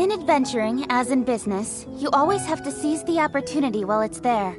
In adventuring, as in business, you always have to seize the opportunity while it's there.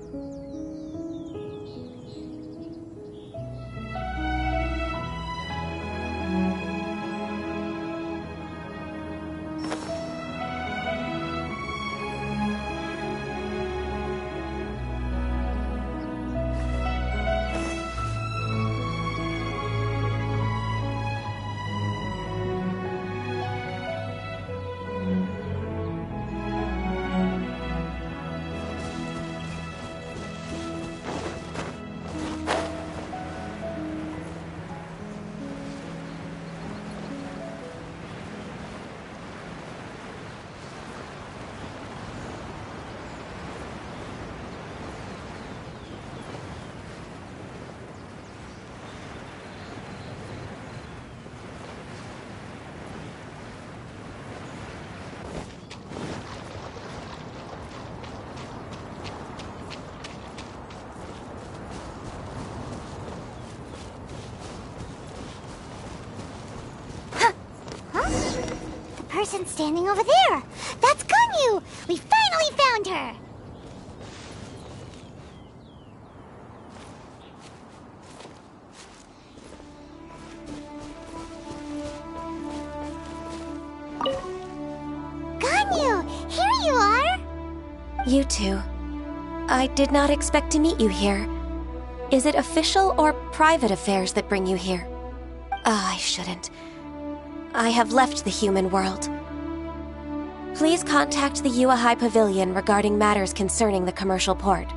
Person standing over there! That's Ganyu! We finally found her! Ganyu! Here you are! You two. I did not expect to meet you here. Is it official or private affairs that bring you here? I shouldn't. I have left the human world. Please contact the Yuehai Pavilion regarding matters concerning the commercial port.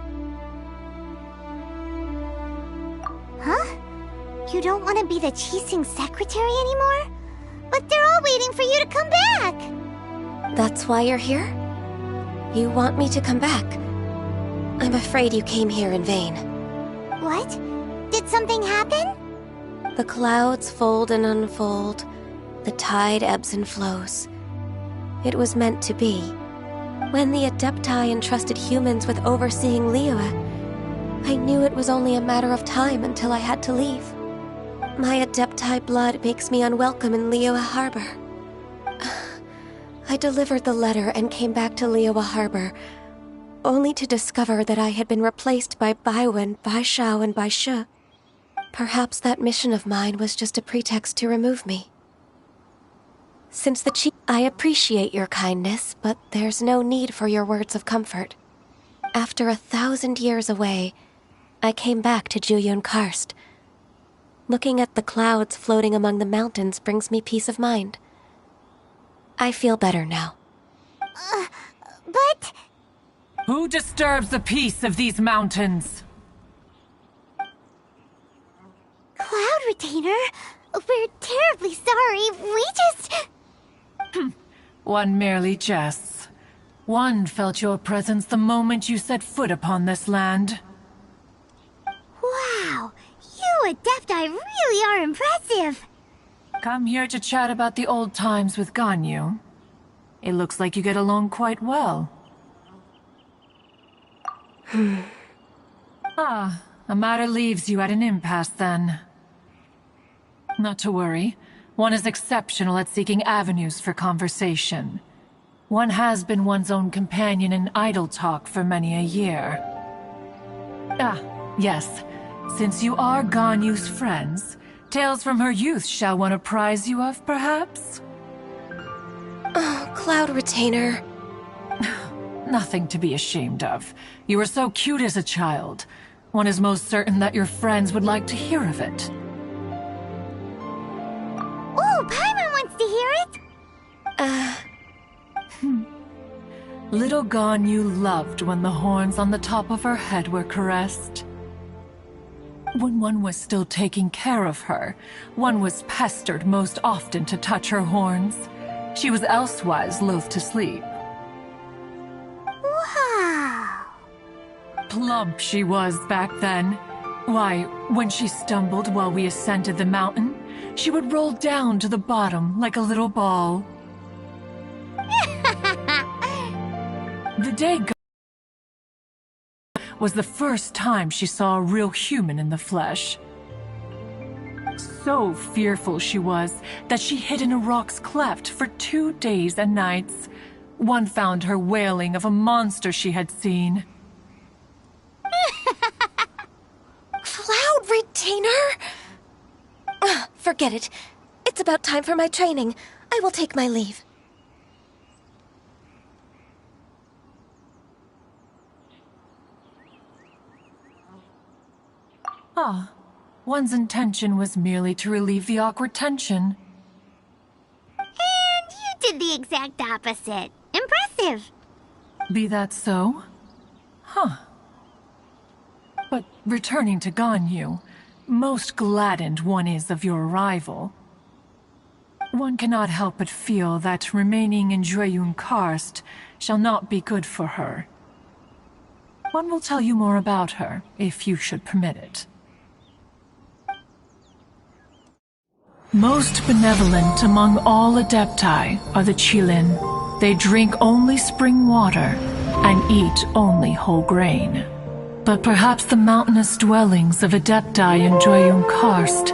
Huh? You don't want to be the Qixing's secretary anymore? But they're all waiting for you to come back! That's why you're here? You want me to come back? I'm afraid you came here in vain. What? Did something happen? The clouds fold and unfold. The tide ebbs and flows. It was meant to be. When the Adepti entrusted humans with overseeing Liyue, I knew it was only a matter of time until I had to leave. My Adepti blood makes me unwelcome in Liyue Harbor. I delivered the letter and came back to Liyue Harbor, only to discover that I had been replaced by Baiwen, Baishao, and Baishe. Perhaps that mission of mine was just a pretext to remove me. Since the chief, I appreciate your kindness, but there's no need for your words of comfort. After 1,000 years away, I came back to Jueyun Karst. Looking at the clouds floating among the mountains brings me peace of mind. I feel better now. But... Who disturbs the peace of these mountains? Cloud Retainer, we're terribly sorry. We just... One merely jests. One felt your presence the moment you set foot upon this land. Wow, you Adepti really are impressive. Come here to chat about the old times with Ganyu. It looks like you get along quite well. A matter leaves you at an impasse then. Not to worry. One is exceptional at seeking avenues for conversation. One has been one's own companion in idle talk for many a year. Yes. Since you are Ganyu's friends, tales from her youth shall one apprise you of, perhaps? Oh, Cloud Retainer. Nothing to be ashamed of. You were so cute as a child. One is most certain that your friends would like to hear of it. Oh, Paimon wants to hear it! Little Ganyu loved when the horns on the top of her head were caressed. When one was still taking care of her, one was pestered most often to touch her horns. She was elsewise loath to sleep. Wow! Plump she was back then. Why, when she stumbled while we ascended the mountain, she would roll down to the bottom like a little ball. The day was the first time she saw a real human in the flesh. So fearful she was that she hid in a rock's cleft for 2 days and nights, One found her wailing of a monster she had seen. Cloud Retainer? Forget it. It's about time for my training. I will take my leave. Ah, one's intention was merely to relieve the awkward tension. And you did the exact opposite. Impressive. Be that so? Huh. But returning to Ganyu, most gladdened one is of your arrival. One cannot help but feel that remaining in Jueyun Karst shall not be good for her. One will tell you more about her, if you should permit it. Most benevolent among all Adepti are the Qilin. They drink only spring water and eat only whole grain. But perhaps the mountainous dwellings of Adepti in Jueyun Karst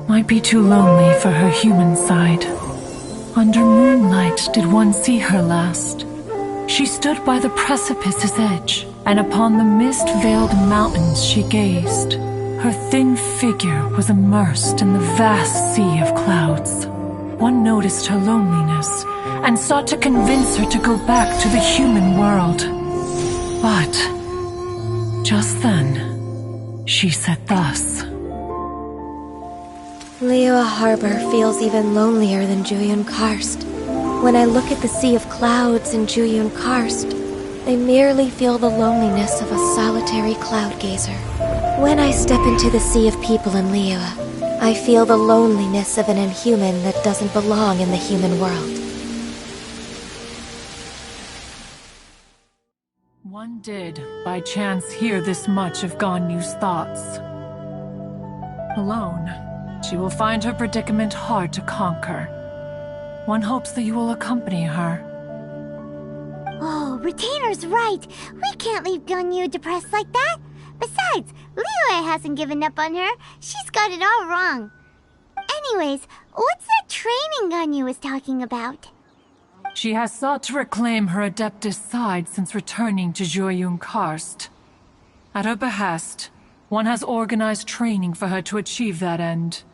might be too lonely for her human side. Under moonlight did one see her last. She stood by the precipice's edge, and upon the mist-veiled mountains she gazed. Her thin figure was immersed in the vast sea of clouds. One noticed her loneliness, and sought to convince her to go back to the human world. But just then, she said thus. Liyue Harbor feels even lonelier than Jueyun Karst. When I look at the sea of clouds in Jueyun Karst, I merely feel the loneliness of a solitary cloud gazer. When I step into the sea of people in Liyue, I feel the loneliness of an inhuman that doesn't belong in the human world. One did, by chance, hear this much of Ganyu's thoughts. Alone, she will find her predicament hard to conquer. One hopes that you will accompany her. Oh, Retainer's right. We can't leave Ganyu depressed like that. Besides, Liyue hasn't given up on her. She's got it all wrong. Anyways, what's that training Ganyu was talking about? She has sought to reclaim her Adeptus side since returning to Jueyun Karst. At her behest, one has organized training for her to achieve that end.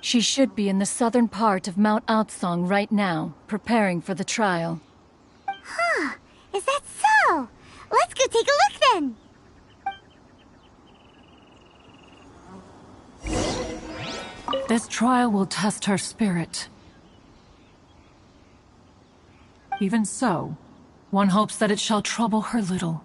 She should be in the southern part of Mount Aotsong right now, preparing for the trial. Huh, is that so? Let's go take a look then. This trial will test her spirit. Even so, one hopes that it shall trouble her little.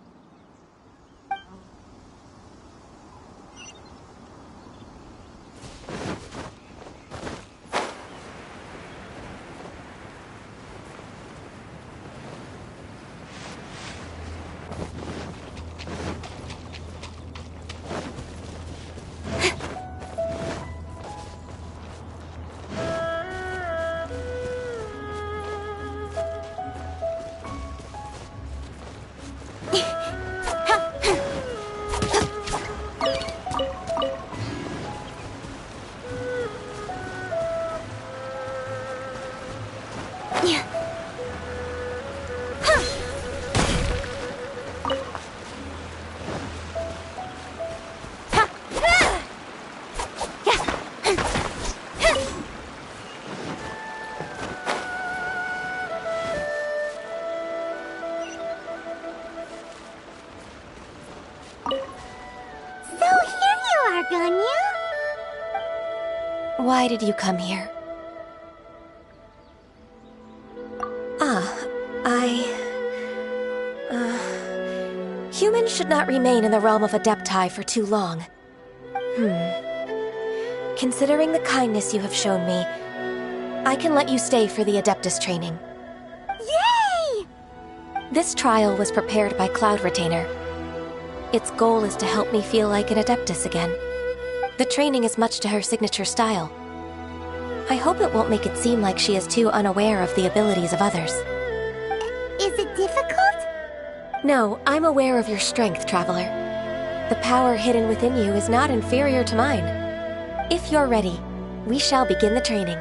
Ganyu? Why did you come here? Humans should not remain in the realm of Adepti for too long. Considering the kindness you have shown me, I can let you stay for the Adeptus training. Yay! This trial was prepared by Cloud Retainer. Its goal is to help me feel like an Adeptus again. The training is much to her signature style. I hope it won't make it seem like she is too unaware of the abilities of others. Is it difficult? No, I'm aware of your strength, Traveler. The power hidden within you is not inferior to mine. If you're ready, we shall begin the training.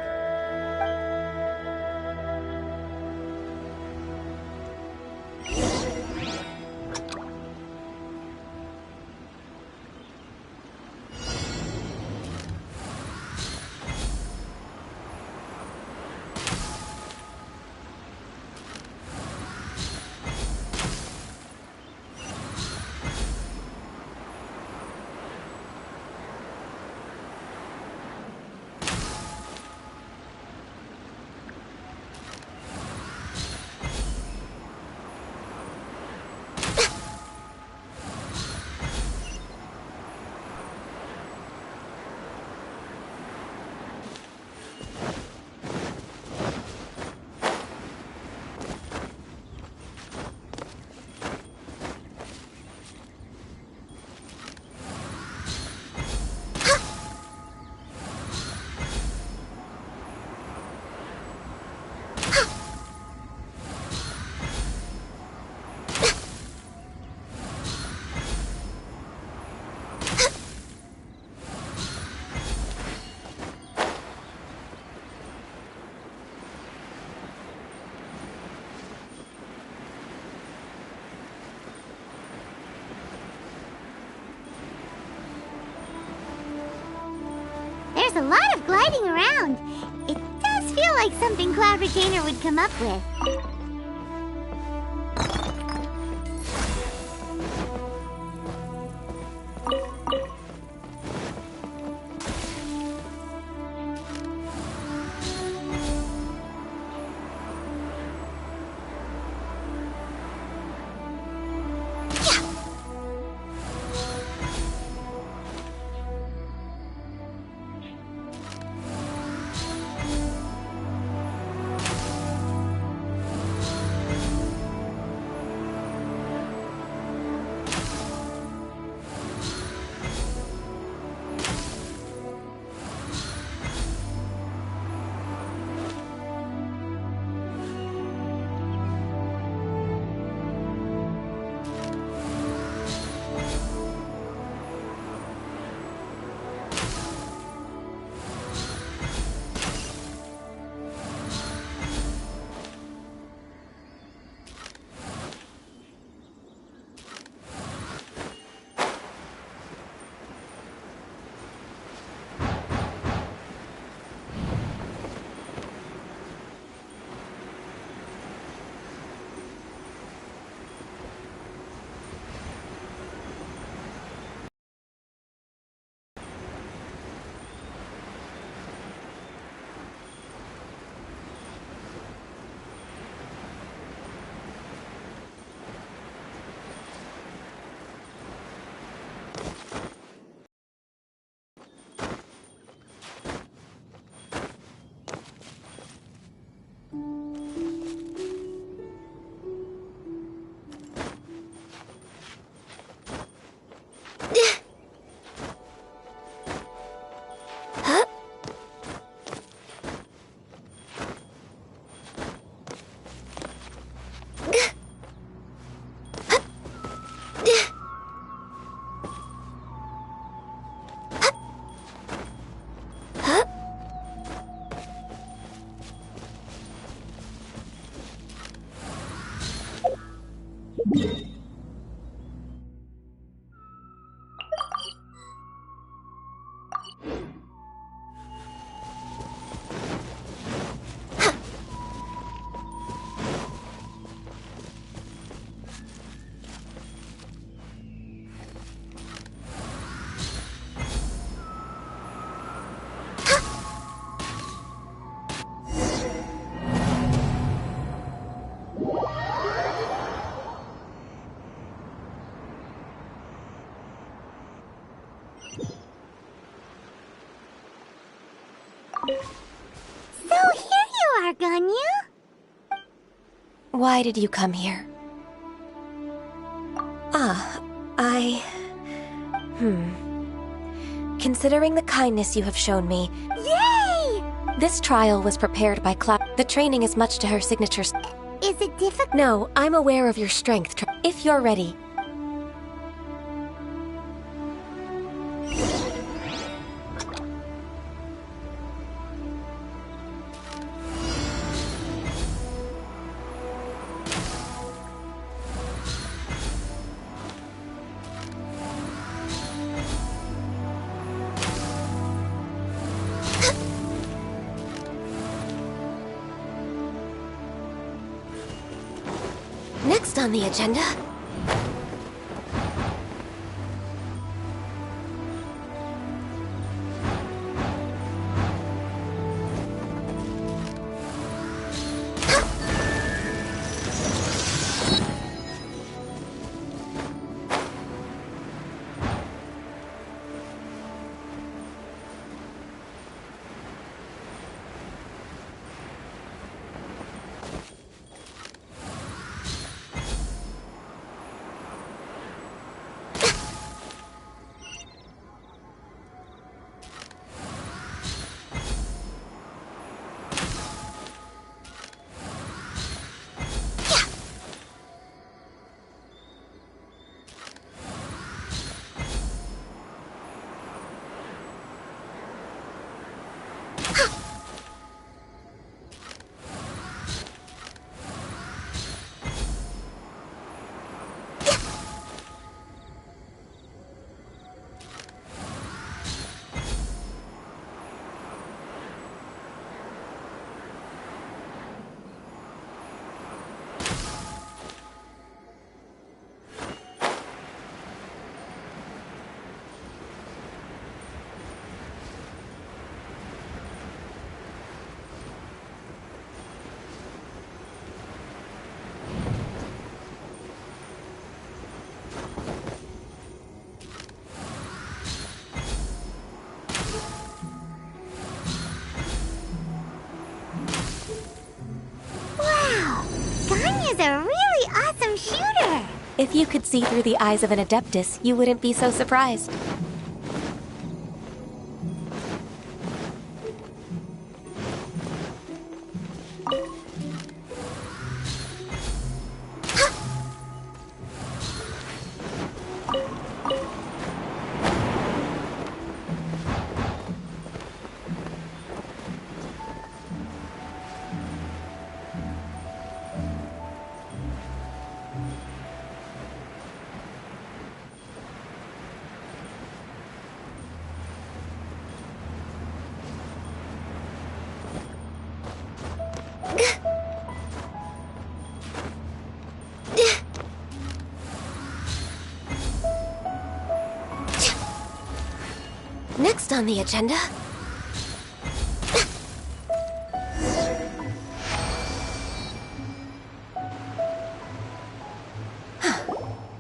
a lot of gliding around. It does feel like something Cloud Retainer would come up with. So here you are, Ganyu. Why did you come here? Considering the kindness you have shown me... Yay! This trial was prepared by Cloud. The training is much to her signatures. Is it difficult? No, I'm aware of your strength. If you're ready. Next on the agenda... If you could see through the eyes of an Adeptus, you wouldn't be so surprised. Next on the agenda...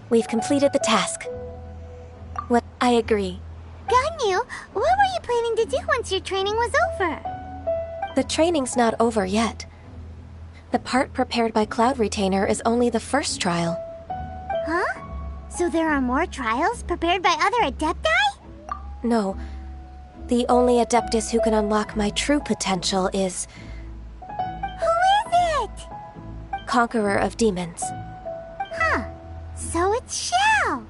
We've completed the task. What I agree. Ganyu, what were you planning to do once your training was over? The training's not over yet. The part prepared by Cloud Retainer is only the first trial. Huh? So there are more trials prepared by other Adepti? No. The only Adeptus who can unlock my true potential is... Who is it? Conqueror of Demons. Huh. So it's Xiao.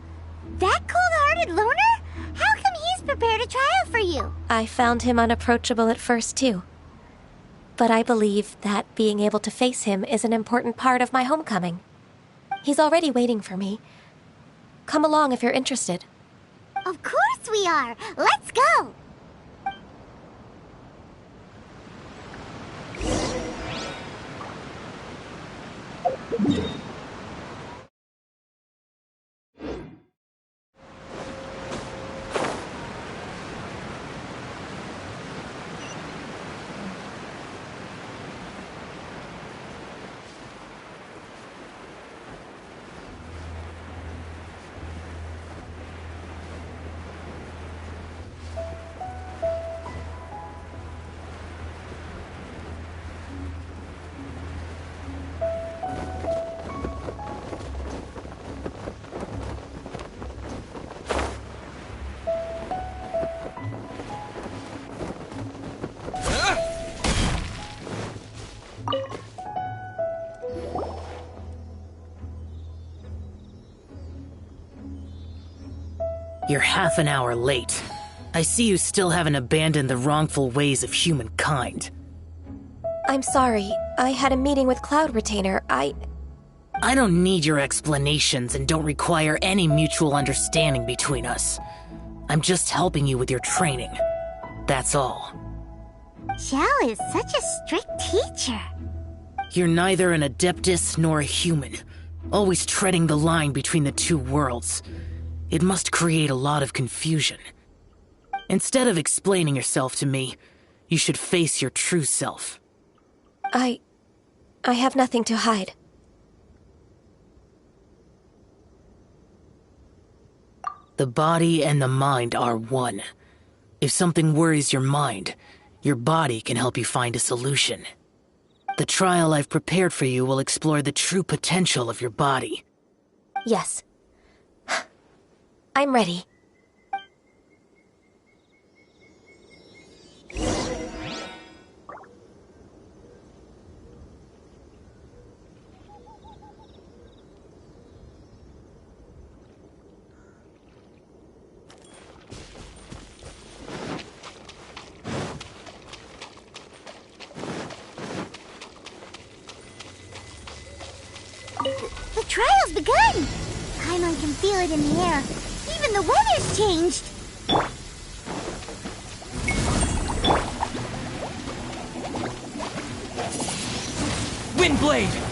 That cold-hearted loner? How come he's prepared a trial for you? I found him unapproachable at first, too. But I believe that being able to face him is an important part of my homecoming. He's already waiting for me. Come along if you're interested. Of course we are! Let's go! You're half an hour late. I see you still haven't abandoned the wrongful ways of humankind. I'm sorry. I had a meeting with Cloud Retainer. I don't need your explanations and don't require any mutual understanding between us. I'm just helping you with your training. That's all. Xiao is such a strict teacher. You're neither an Adeptus nor a human, always treading the line between the two worlds. It must create a lot of confusion. Instead of explaining yourself to me, you should face your true self. I have nothing to hide. The body and the mind are one. If something worries your mind, your body can help you find a solution. The trial I've prepared for you will explore the true potential of your body. Yes. I'm ready. The trial's begun! Paimon can feel it in the air. Even the weather's changed! Windblade!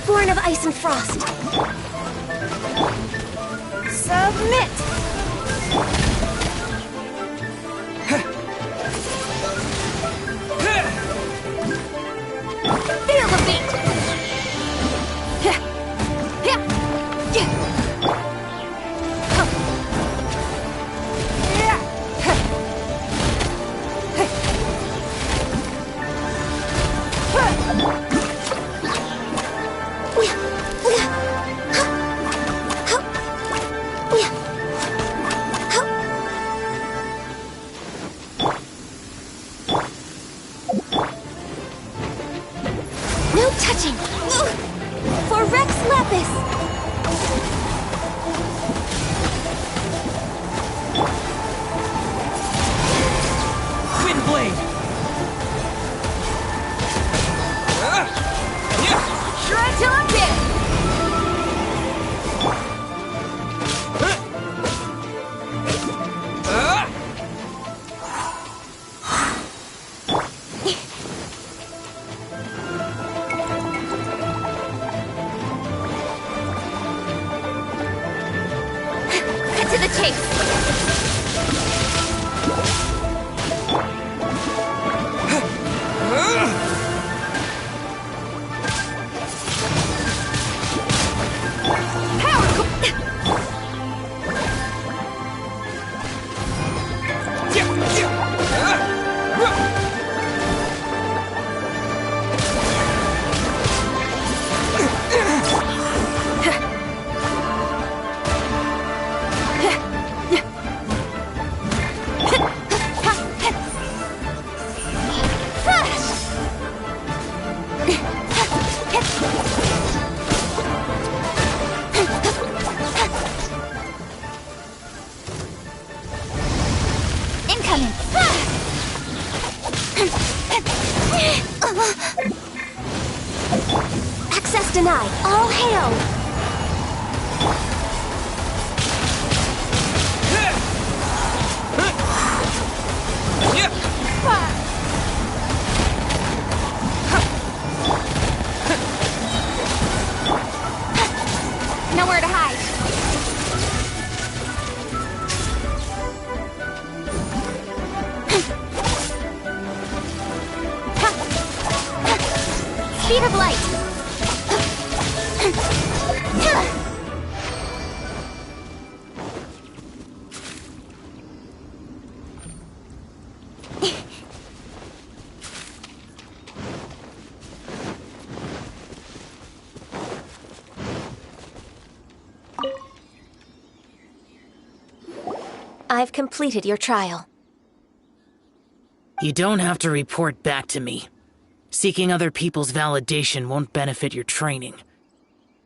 Born of ice and frost. Submit! Feel the beat! No touching! For Rex Lapis! Windblade! Try till I'm dead! Cut to the chase! Incoming! Access denied. All hail! Nowhere to hide. Speed of light! I've completed your trial. You don't have to report back to me. Seeking other people's validation won't benefit your training.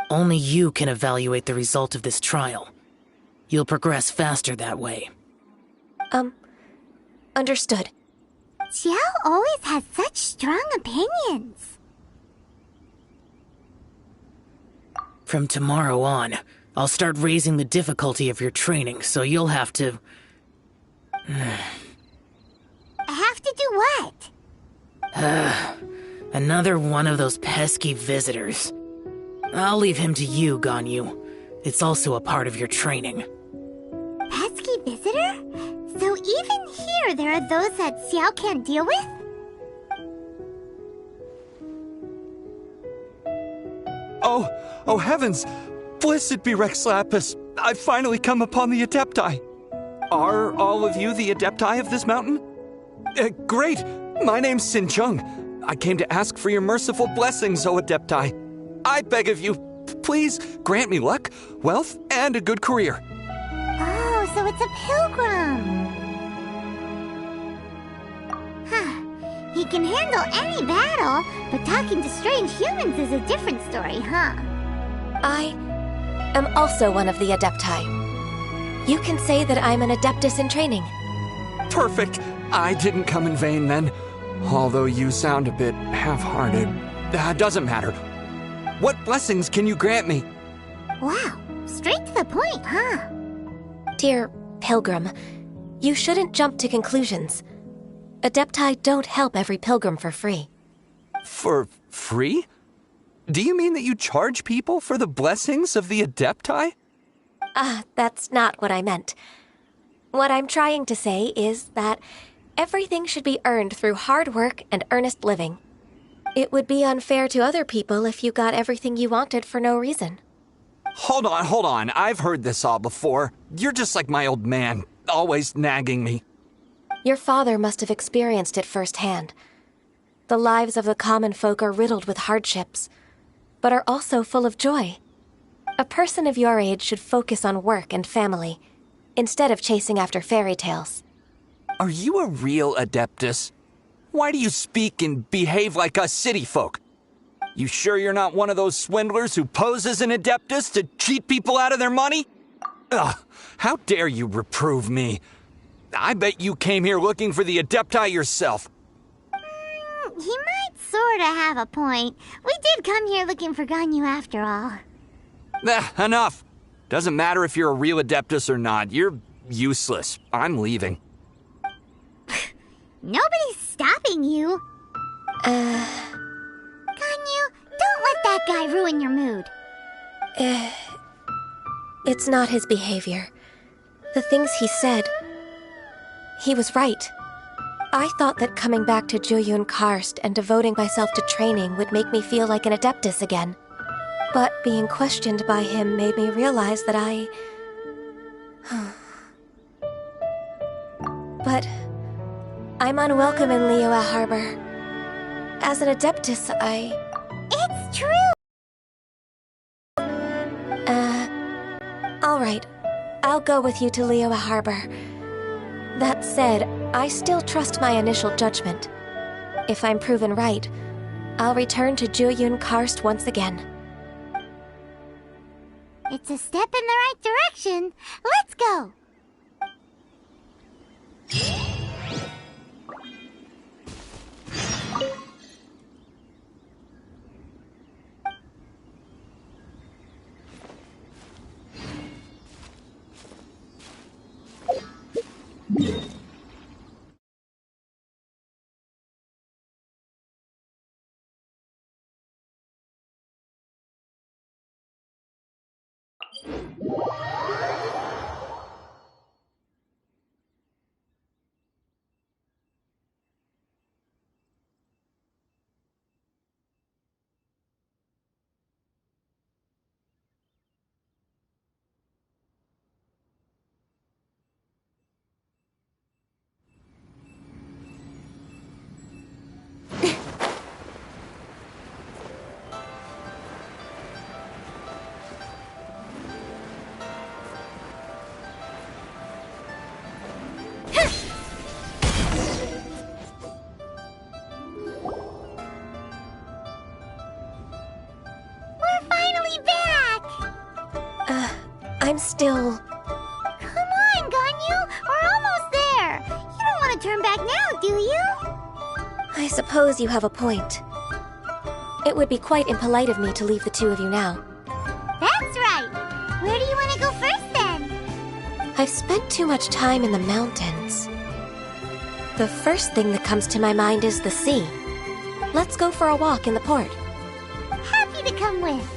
Only you can evaluate the result of this trial. You'll progress faster that way. Understood. Xiao always has such strong opinions. From tomorrow on, I'll start raising the difficulty of your training, so you'll have to... Have to do what? Another one of those pesky visitors. I'll leave him to you, Ganyu. It's also a part of your training. Pesky visitor? So even here there are those that Xiao can't deal with? Oh heavens! Blessed be Rex Lapis! I've finally come upon the Adepti. Are all of you the Adepti of this mountain? Great! My name's Sin Chung. I came to ask for your merciful blessings, O Adepti. I beg of you, please grant me luck, wealth, and a good career. Oh, so it's a pilgrim. Huh. He can handle any battle, but talking to strange humans is a different story, huh? I am also one of the Adepti. You can say that I'm an Adeptus in training. Perfect. I didn't come in vain then. Although you sound a bit half-hearted. Doesn't matter. What blessings can you grant me? Wow, straight to the point, huh? Dear Pilgrim, you shouldn't jump to conclusions. Adepti don't help every pilgrim for free. For free? Do you mean that you charge people for the blessings of the Adepti? That's not what I meant. What I'm trying to say is that everything should be earned through hard work and earnest living. It would be unfair to other people if you got everything you wanted for no reason. Hold on. I've heard this all before. You're just like my old man, always nagging me. Your father must have experienced it firsthand. The lives of the common folk are riddled with hardships, but are also full of joy. A person of your age should focus on work and family, instead of chasing after fairy tales. Are you a real Adeptus? Why do you speak and behave like us city folk? You sure you're not one of those swindlers who pose as an Adeptus to cheat people out of their money? Ugh, how dare you reprove me? I bet you came here looking for the Adepti yourself. He might sorta have a point. We did come here looking for Ganyu after all. Enough. Doesn't matter if you're a real Adeptus or not. You're useless. I'm leaving. Nobody's stopping you. Ganyu, don't let that guy ruin your mood. It's not his behavior. The things he said... He was right. I thought that coming back to Juyun Karst and devoting myself to training would make me feel like an Adeptus again. But being questioned by him made me realize that But I'm unwelcome in Liyue Harbor. As an Adeptus, It's true! Alright. I'll go with you to Liyue Harbor. That said, I still trust my initial judgment. If I'm proven right, I'll return to Juyun Karst once again. It's a step in the right direction. Let's go! I'm still... Come on, Ganyu! We're almost there! You don't want to turn back now, do you? I suppose you have a point. It would be quite impolite of me to leave the two of you now. That's right! Where do you want to go first, then? I've spent too much time in the mountains. The first thing that comes to my mind is the sea. Let's go for a walk in the port. Happy to come with.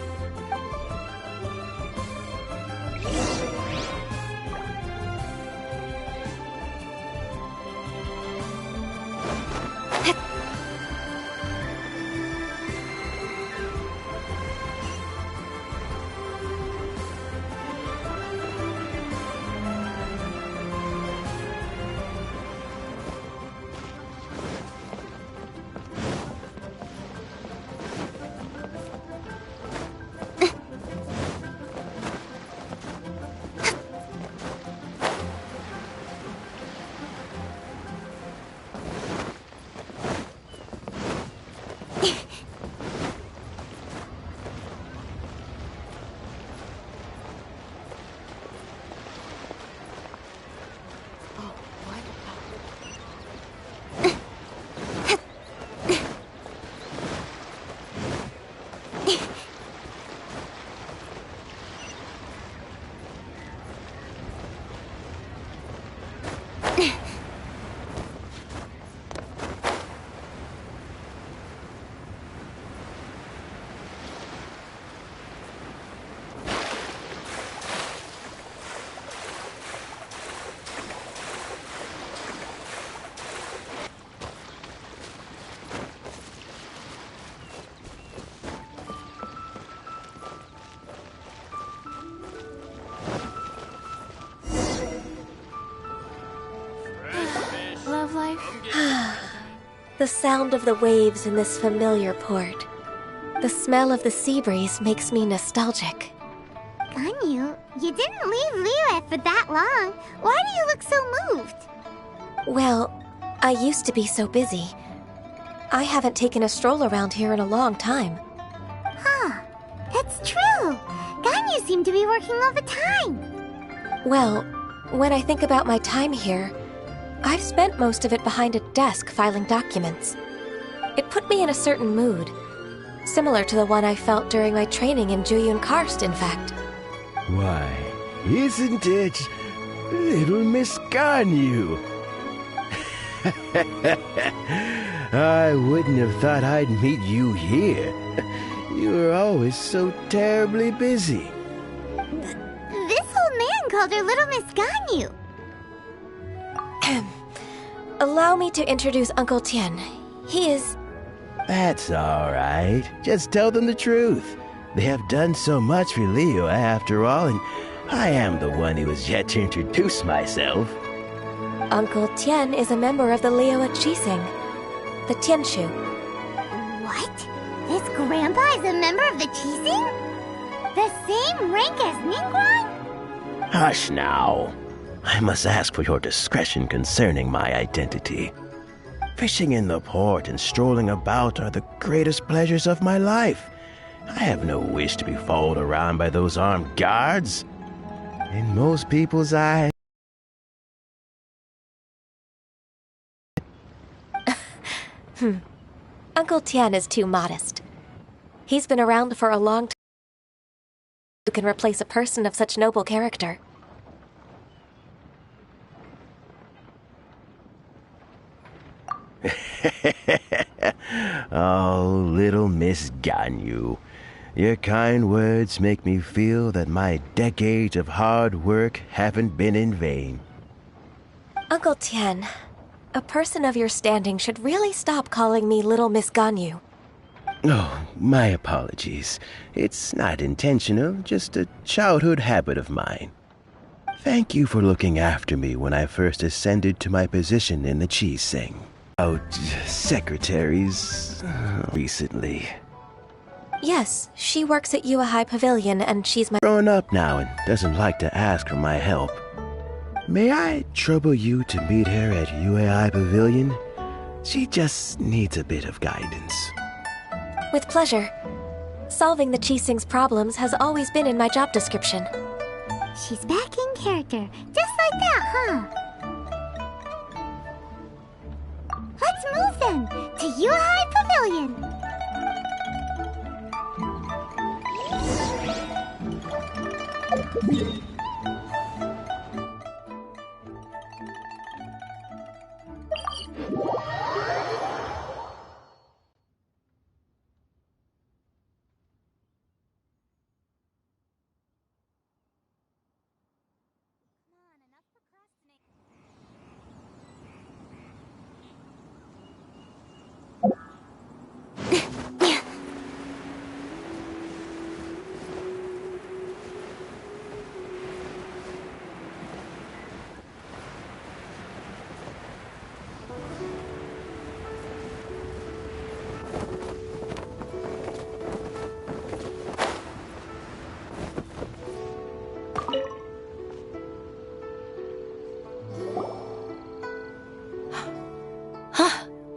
love life? The sound of the waves in this familiar port. The smell of the sea breeze makes me nostalgic. Ganyu, you didn't leave Liyue for that long. Why do you look so moved? Well, I used to be so busy. I haven't taken a stroll around here in a long time. Huh, that's true. Ganyu seemed to be working all the time. Well, when I think about my time here, I've spent most of it behind a desk filing documents. It put me in a certain mood, similar to the one I felt during my training in Juyun Karst, in fact. Why, isn't it little Miss Ganyu? I wouldn't have thought I'd meet you here. You were always so terribly busy. This old man called her Little Miss Ganyu. Allow me to introduce Uncle Tian. He is... That's all right. Just tell them the truth. They have done so much for Liyue after all, and I am the one who has yet to introduce myself. Uncle Tian is a member of the Liyue Qixing, the Tianshu. What? This grandpa is a member of the Qixing? The same rank as Ningguang? Hush now. I must ask for your discretion concerning my identity. Fishing in the port and strolling about are the greatest pleasures of my life. I have no wish to be followed around by those armed guards. In most people's eyes... Uncle Tian is too modest. He's been around for a long time. Who can replace a person of such noble character? Oh, little Miss Ganyu. Your kind words make me feel that my decades of hard work haven't been in vain. Uncle Tian, a person of your standing should really stop calling me Little Miss Ganyu. Oh, my apologies. It's not intentional, just a childhood habit of mine. Thank you for looking after me when I first ascended to my position in the Qixing. Secretaries recently. Yes, she works at Yue High Pavilion and she's my... Grown up now and doesn't like to ask for my help. May I trouble you to meet her at Yue High Pavilion? She just needs a bit of guidance. With pleasure. Solving the Qixing's problems has always been in my job description. She's back in character, just like that, huh? Let's move then, to Yue High Pavilion.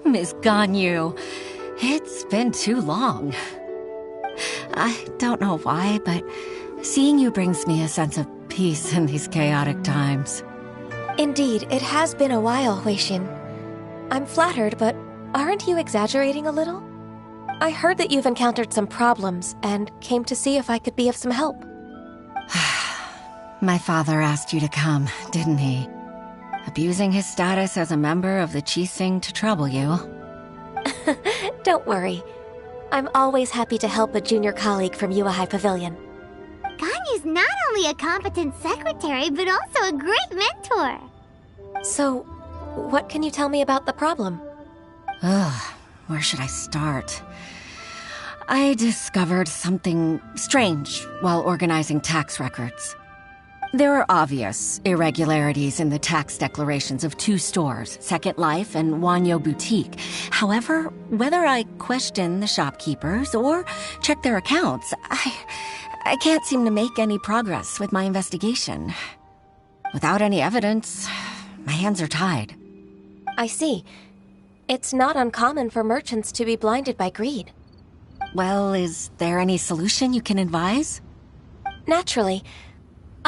Miss Ganyu, it's been too long. I don't know why, but seeing you brings me a sense of peace in these chaotic times. Indeed, it has been a while, Huixin. I'm flattered, but aren't you exaggerating a little? I heard that you've encountered some problems and came to see if I could be of some help. My father asked you to come, didn't he? Abusing his status as a member of the Qixing to trouble you. Don't worry. I'm always happy to help a junior colleague from Yue High Pavilion. Ganyu's not only a competent secretary, but also a great mentor. So, what can you tell me about the problem? Ugh, where should I start? I discovered something strange while organizing tax records. There are obvious irregularities in the tax declarations of two stores, Second Life and Wanyo Boutique. However, whether I question the shopkeepers or check their accounts, I can't seem to make any progress with my investigation. Without any evidence, my hands are tied. I see. It's not uncommon for merchants to be blinded by greed. Well, is there any solution you can advise? Naturally.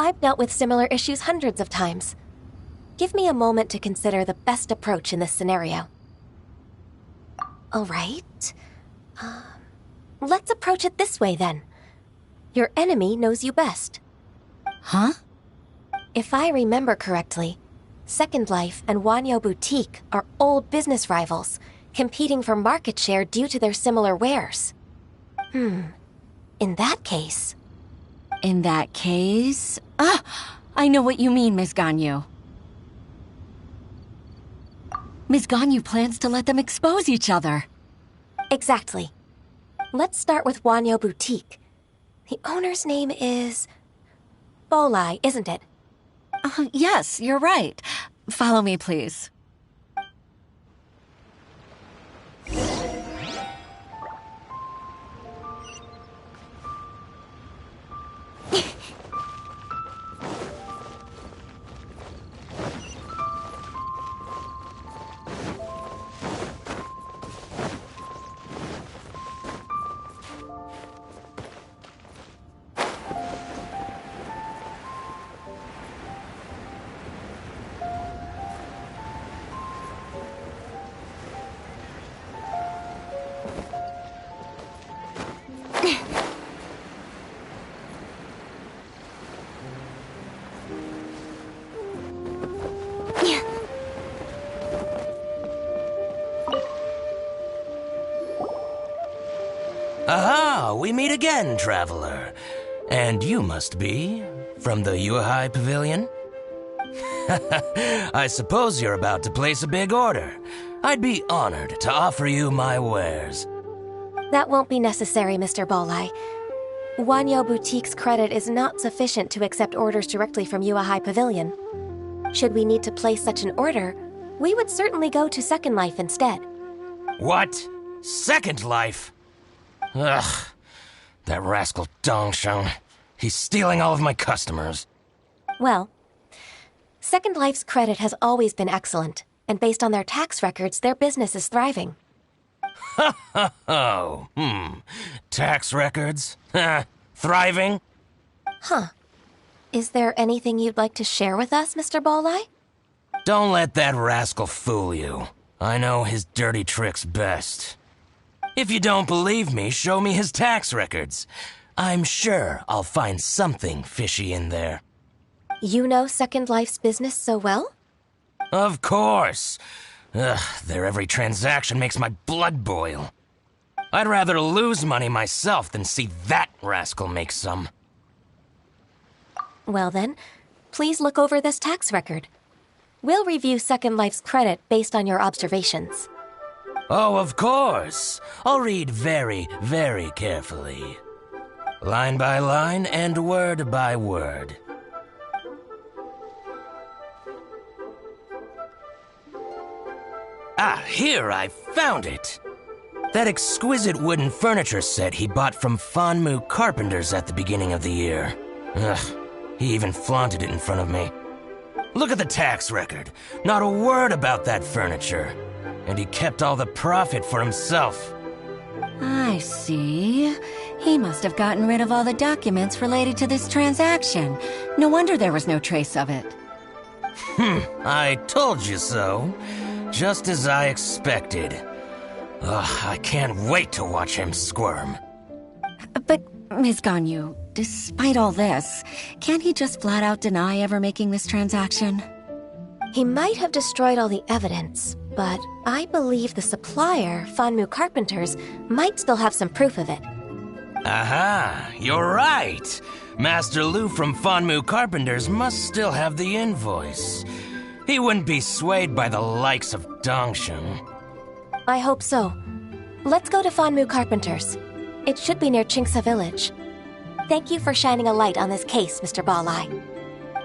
I've dealt with similar issues hundreds of times. Give me a moment to consider the best approach in this scenario. All right. Let's approach it this way, then. Your enemy knows you best. Huh? If I remember correctly, Second Life and Wanyo Boutique are old business rivals, competing for market share due to their similar wares. In that case... In that case... I know what you mean, Ms. Ganyu. Ms. Ganyu plans to let them expose each other. Exactly. Let's start with Wanyo Boutique. The owner's name is... Bolai, isn't it? Yes, you're right. Follow me, please. Aha! We meet again, traveler. And you must be from the Yuhai Pavilion? I suppose you're about to place a big order. I'd be honored to offer you my wares. That won't be necessary, Mr. Bolai. Wanyo Boutique's credit is not sufficient to accept orders directly from Yuhai Pavilion. Should we need to place such an order, we would certainly go to Second Life instead. What? Second Life? Ugh. That rascal Dongsheng. He's stealing all of my customers. Well, Second Life's credit has always been excellent, and based on their tax records, their business is thriving. Tax records? Thriving? Huh. Is there anything you'd like to share with us, Mr. Bolai? Don't let that rascal fool you. I know his dirty tricks best. If you don't believe me, show me his tax records. I'm sure I'll find something fishy in there. You know Second Life's business so well? Of course. Ugh, their every transaction makes my blood boil. I'd rather lose money myself than see that rascal make some. Well then, please look over this tax record. We'll review Second Life's credit based on your observations. Oh, of course. I'll read very, very carefully. Line by line and word by word. Ah, here, I found it. That exquisite wooden furniture set he bought from Fanmu Carpenters at the beginning of the year. Ugh, he even flaunted it in front of me. Look at the tax record. Not a word about that furniture. And he kept all the profit for himself. I see. He must have gotten rid of all the documents related to this transaction. No wonder there was no trace of it. I told you so. Just as I expected. Ugh, I can't wait to watch him squirm. But, Ms. Ganyu, despite all this, can't he just flat out deny ever making this transaction? He might have destroyed all the evidence, but I believe the supplier, Fanmu Carpenters, might still have some proof of it. Aha, you're right. Master Lu from Fanmu Carpenters must still have the invoice. He wouldn't be swayed by the likes of Dongsheng. I hope so. Let's go to Fanmu Carpenters. It should be near Chingsa Village. Thank you for shining a light on this case, Mr. Balai.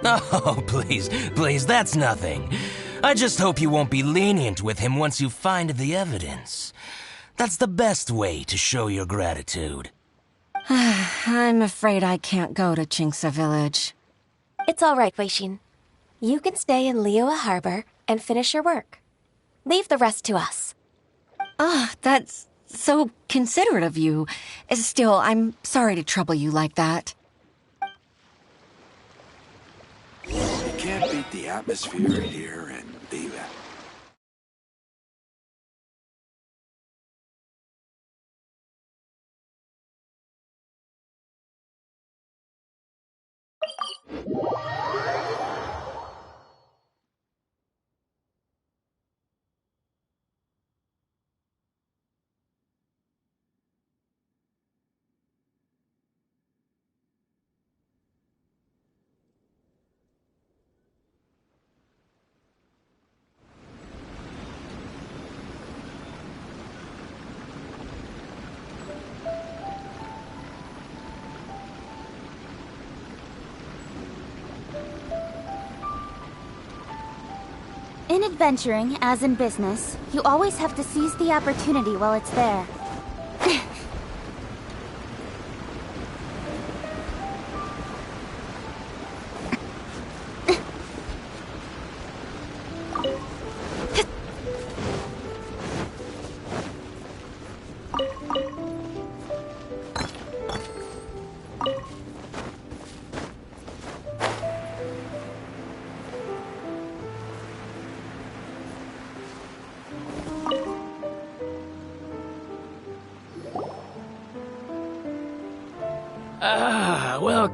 Oh, please, that's nothing. I just hope you won't be lenient with him once you find the evidence. That's the best way to show your gratitude. I'm afraid I can't go to Chinksa Village. It's all right, Weishin. You can stay in Liyue Harbor and finish your work. Leave the rest to us. That's so considerate of you. Still, I'm sorry to trouble you like that. You can't beat the atmosphere here in Liyue. In adventuring, as in business, you always have to seize the opportunity while it's there.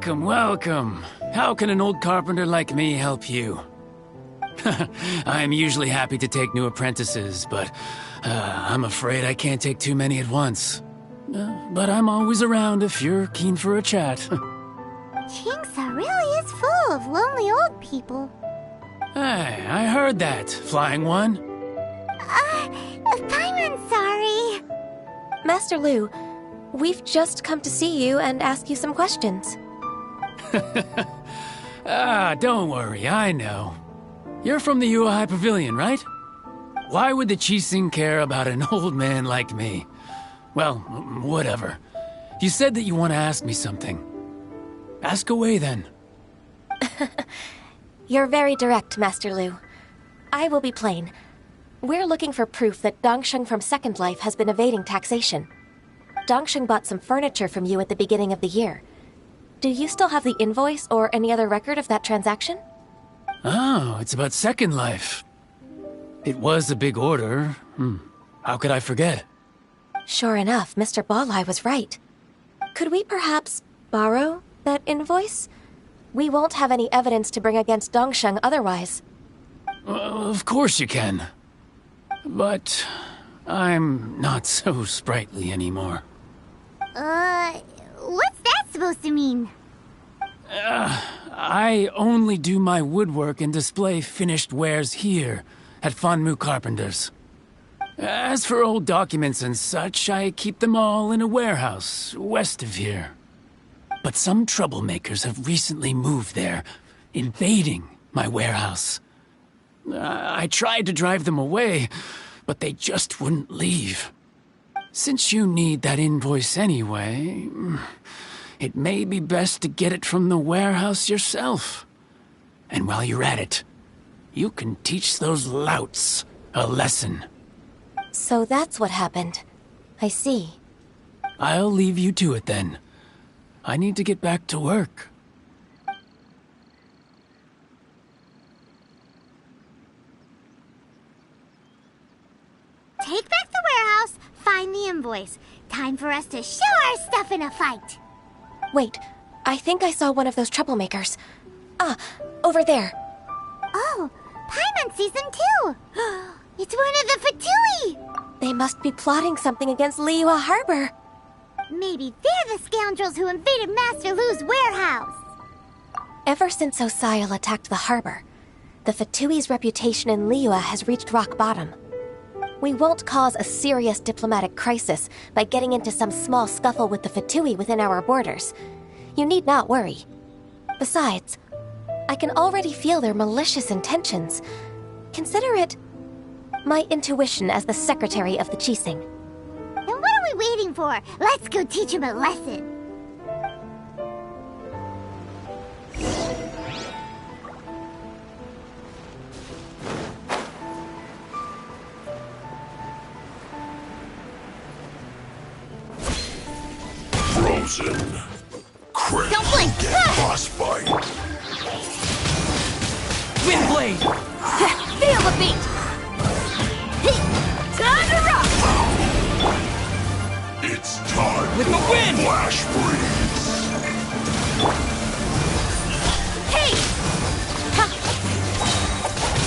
Welcome. How can an old carpenter like me help you? I'm usually happy to take new apprentices, but I'm afraid I can't take too many at once. But I'm always around if you're keen for a chat. Chinksa really is full of lonely old people. Hey, I heard that, Flying One. I'm sorry. Master Lu, we've just come to see you and ask you some questions. Don't worry, I know. You're from the Yuehai Pavilion, right? Why would the Qixing care about an old man like me? Well, whatever. You said that you want to ask me something. Ask away, then. You're very direct, Master Lu. I will be plain. We're looking for proof that Dongsheng from Second Life has been evading taxation. Dongsheng bought some furniture from you at the beginning of the year. Do you still have the invoice or any other record of that transaction? Oh, it's about Second Life. It was a big order. How could I forget? Sure enough, Mr. Balai was right. Could we perhaps borrow that invoice? We won't have any evidence to bring against Dongsheng otherwise. Of course you can. But I'm not so sprightly anymore. What's that supposed to mean? I only do my woodwork and display finished wares here at Fanmu Carpenters. As for old documents and such, I keep them all in a warehouse west of here. But some troublemakers have recently moved there, invading my warehouse. I tried to drive them away, but they just wouldn't leave. Since you need that invoice anyway, it may be best to get it from the warehouse yourself. And while you're at it, you can teach those louts a lesson. So that's what happened. I see. I'll leave you to it then. I need to get back to work. Take back the warehouse, find the invoice. Time for us to show our stuff in a fight. Wait, I think I saw one of those troublemakers. Over there. Oh, Paimon sees them too. It's one of the Fatui. They must be plotting something against Liyue Harbor. Maybe they're the scoundrels who invaded Master Lu's warehouse. Ever since Osial attacked the harbor, the Fatui's reputation in Liyue has reached rock bottom. We won't cause a serious diplomatic crisis by getting into some small scuffle with the Fatui within our borders. You need not worry. Besides, I can already feel their malicious intentions. Consider it my intuition as the secretary of the Qixing. Then what are we waiting for? Let's go teach him a lesson. Frozen. Crit. Don't blink. Get boss fight. Windblade! Feel the beat! Time to rock! It's time With the for wind! Flash Freeze. Hey! Ha!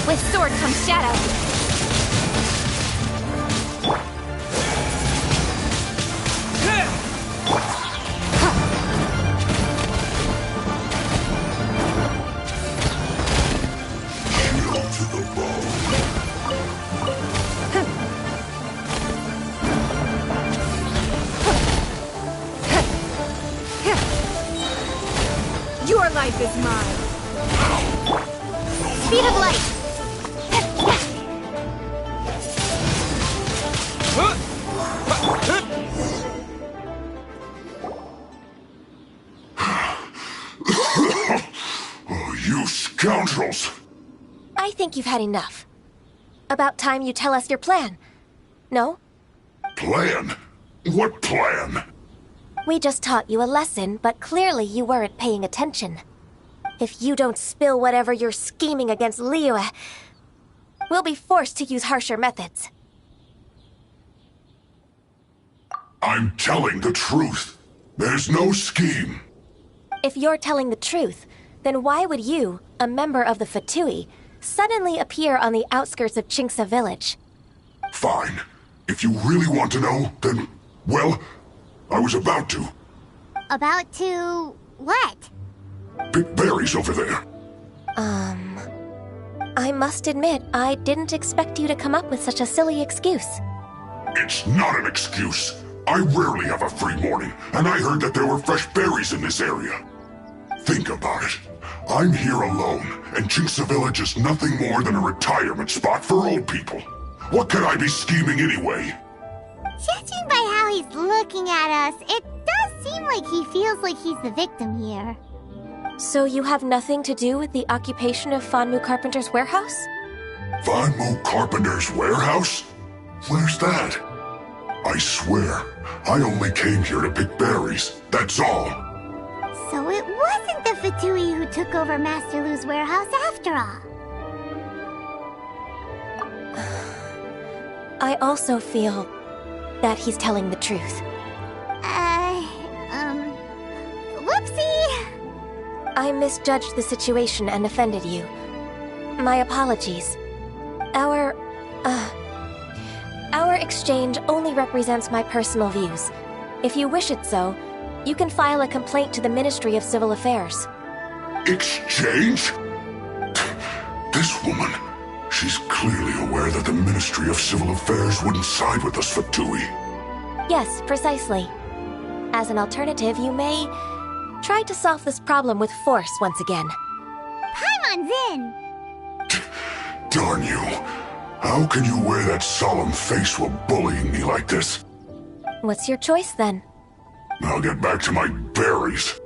With sword comes shadow. Shield to the bone. Your life is mine. Speed of light. Oh, you scoundrels! I think you've had enough. About time you tell us your plan. No? Plan? What plan? We just taught you a lesson, but clearly you weren't paying attention. If you don't spill whatever you're scheming against Liyue, we'll be forced to use harsher methods. I'm telling the truth. There's no scheme. If you're telling the truth, then why would you, a member of the Fatui, suddenly appear on the outskirts of Qingce village? Fine. If you really want to know, then, well, I was about to. About to... what? Pick berries over there. I must admit, I didn't expect you to come up with such a silly excuse. It's not an excuse. I rarely have a free morning, and I heard that there were fresh berries in this area. Think about it. I'm here alone, and Qingce Village is nothing more than a retirement spot for old people. What could I be scheming anyway? Judging by how he's looking at us, it does seem like he feels like he's the victim here. So you have nothing to do with the occupation of Fanmu Carpenter's warehouse? Fanmu Carpenter's warehouse? Where's that? I swear, I only came here to pick berries, that's all. So it wasn't the Fatui who took over Master Lu's warehouse after all. I also feel that he's telling the truth. Whoopsie! I misjudged the situation and offended you. My apologies. Our exchange only represents my personal views. If you wish it so, you can file a complaint to the Ministry of Civil Affairs. Exchange? This woman, she's clearly aware that the Ministry of Civil Affairs wouldn't side with us, Fatui. Yes, precisely. As an alternative, you may try to solve this problem with force once again. Paimon's in! Darn you. How can you wear that solemn face while bullying me like this? What's your choice, then? I'll get back to my berries.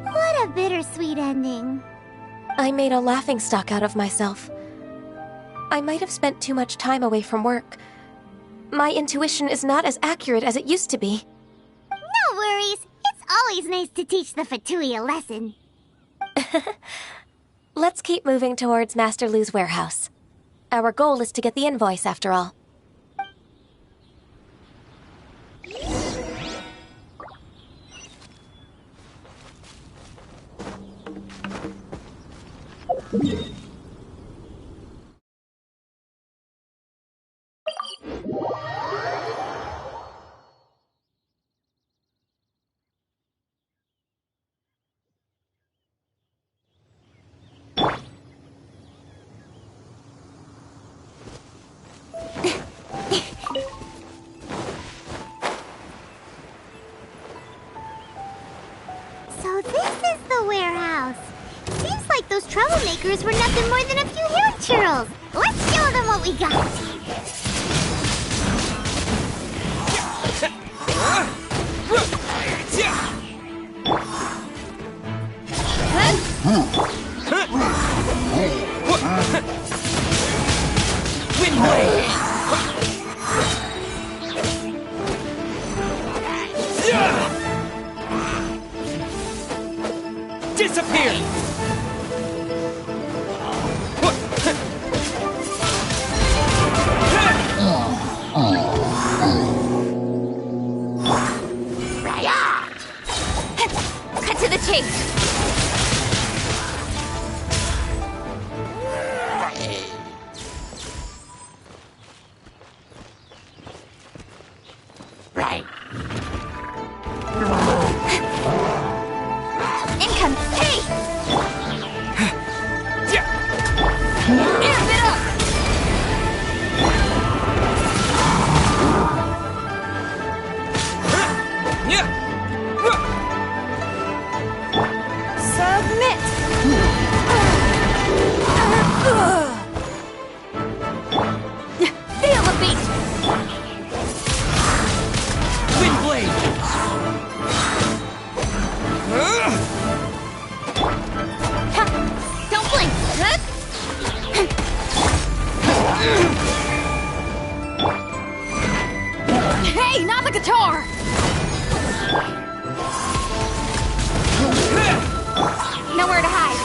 What a bittersweet ending. I made a laughingstock out of myself. I might have spent too much time away from work. My intuition is not as accurate as it used to be. No worries. It's always nice to teach the Fatui a lesson. Let's keep moving towards Master Lu's warehouse. Our goal is to get the invoice, after all. troublemakers were nothing more than a few hair churls. Let's show them what we got. Disappear! Cut to the chase. Right. Income. Hey! Amp it up! Submit! Feel the beat! Wind blade! Don't blink! Hey, not the guitar! Nowhere to hide.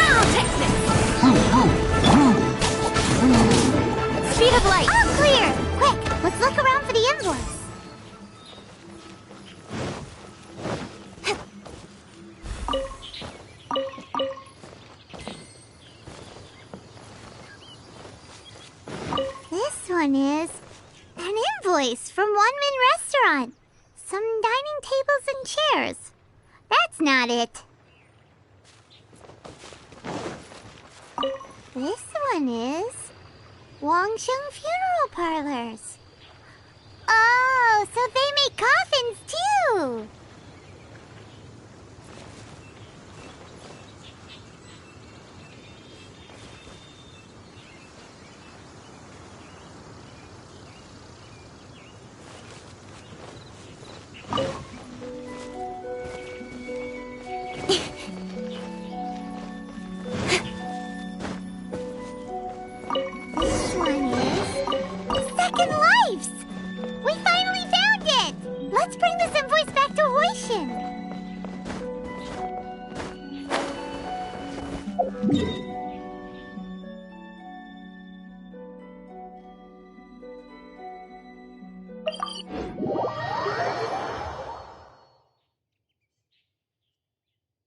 I'll take this. Speed of light. All clear. Quick, let's look around for the invoice. This one is an invoice from One-Man Restaurant. Some dining tables and chairs. That's not it. This one is Wangsheng Funeral Parlors. Oh, so they make coffins too. This one is Second Lives. We finally found it. Let's bring this invoice back to Hoishin.